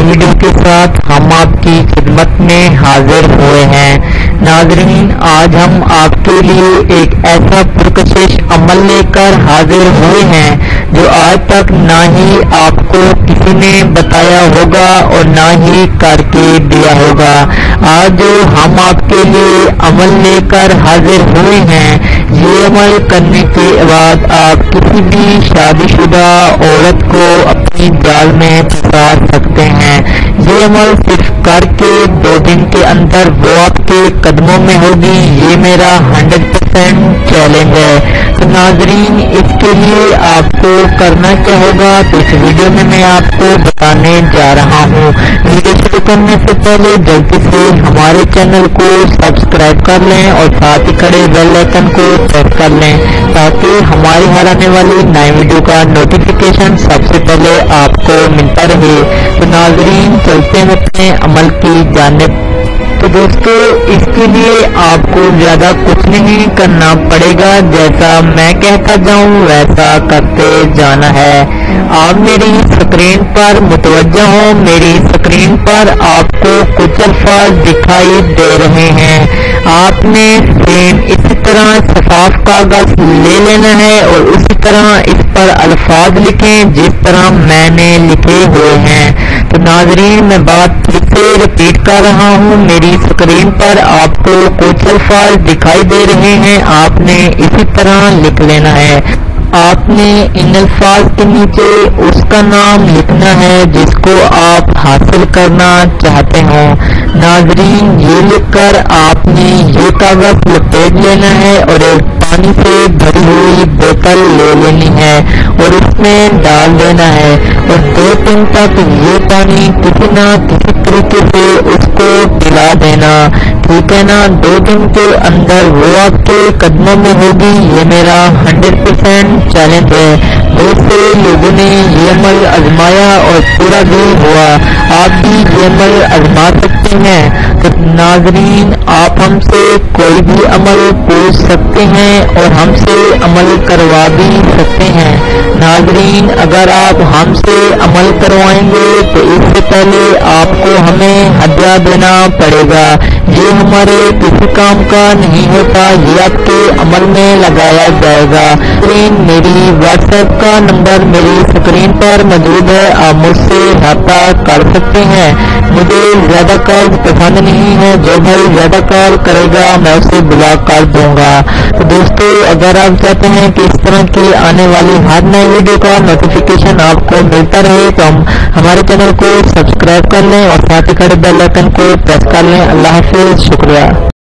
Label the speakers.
Speaker 1: Video کے ساتھ ہم آپ کی خدمت میں حاضر ہوئے ہیں۔ ناظرین، آج ہم آپ کے لیے ایک ایسا پرکشش عمل لے کر حاضر ہوئے ہیں جو آج تک نہ ہی آپ کو کسی نے بتایا ہوگا اور نہ ہی کر کے دیا ہوگا۔ آج جو ہم آپ کے لیے عمل لے کر حاضر ہوئے ہیں، یہ عمل کرنے کے بعد آپ کسی بھی شادی شدہ عورت کو اپنی جال میں پھنسا سکتے ہیں۔ یہ عمل صرف کر کے 2 دن کے اندر وہ آپ کے قدموں میں ہوگی، یہ میرا 100% چیلنج ہے۔ تو ناظرین، اس کے لیے آپ کو کرنا کیا ہوگا تو اس ویڈیو میں آپ کو بتانے جا رہا ہوں۔ ویڈیو شروع کرنے سے پہلے جلدی سے ہمارے چینل کو سبسکرائب کر لیں اور ساتھ ہی کھڑے بیل آئکن کو پریس کر لیں تاکہ ہماری ہر آنے والی نئی ویڈیو کا نوٹیفیکیشن سب سے پہلے آپ کو ملتا رہے۔ تو ناظرین، چلتے ہیں اپنے عمل کی جانب۔ تو دوستو، اس کے لیے آپ کو زیادہ کچھ نہیں کرنا پڑے گا، جیسا میں کہتا جاؤں ویسا کرتے جانا ہے۔ آپ میری اسکرین پر متوجہ ہوں، میری اسکرین پر آپ کو کچھ الفاظ دکھائی دے رہے ہیں۔ آپ نے سیم اسی طرح شفاف کاغذ لے لینا ہے اور اسی طرح اس پر الفاظ لکھیں جس طرح میں نے لکھے ہوئے ہیں۔ تو ناظرین، میں بات پھر سے ریپیٹ کر رہا ہوں، میری اسکرین پر آپ کو کچھ الفاظ دکھائی دے رہے ہیں، آپ نے اسی طرح لکھ لینا ہے۔ آپ نے ان الفاظ کے نیچے اس کا نام لکھنا ہے جس کو آپ حاصل کرنا چاہتے ہوں۔ ناظرین، یہ لکھ کر آپ نے یہ کاغذ لپیٹ لینا ہے اور ایک پانی سے بھری ہوئی بوتل لے لینی ہے اور اس میں ڈال دینا ہے اور 2 دن تک یہ پانی کسی نہ کسی طریقے سے اس کو پلا دینا، ٹھیک ہے نا۔ 2 دن کے اندر وہ آپ کے قدموں میں ہوگی، یہ میرا 100% چیلنج ہے۔ بہت سے لوگوں نے یہ عمل آزمایا اور پورا بھی ہوا، آپ بھی یہ عمل آزما سکتے ہیں۔ تو ناظرین، آپ ہم سے کوئی بھی عمل پوچھ سکتے ہیں اور ہم سے عمل کروا بھی سکتے ہیں۔ ناظرین، اگر آپ ہم سے عمل کروائیں گے تو اس سے پہلے آپ کو ہمیں ہدیہ دینا پڑے گا۔ یہ ہمارے کسی کام کا نہیں ہوتا، یہ آپ کے عمل میں لگایا جائے گا۔ میری واٹس ایپ کا نمبر میری اسکرین پر موجود ہے، آپ مجھ سے رابطہ کر سکتے ہیں۔ مجھے زیادہ کال پسند نہیں ہے، جو بھائی زیادہ کال کرے گا میں اسے بلاک کر دوں گا۔ تو دوستو، اگر آپ چاہتے ہیں کہ اس طرح کی آنے والی ہر نئی ویڈیو کا نوٹیفیکیشن آپ کو ملتا رہے تو ہمارے چینل کو سبسکرائب کر لیں اور ساتھ ہی کھڑے بیل آئکن کو پریس کر لیں۔ اللہ حافظ، شکریہ۔